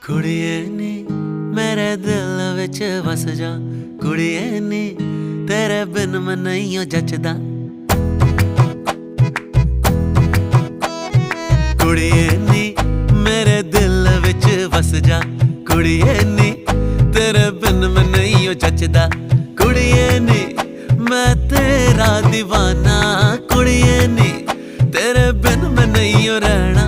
कुड़िए नी मेरे दिल विच वस जा, कुड़िए नी तेरे बिन मैं नहीं जचदा। कुड़िए नी मेरे दिल विच वस जा, कुड़िए नी तेरे बिन मैं नहीं जचदा। कुड़िए नी मैं तेरा दीवाना, कुड़िए नी तेरे बिन मैं नहीं रहना।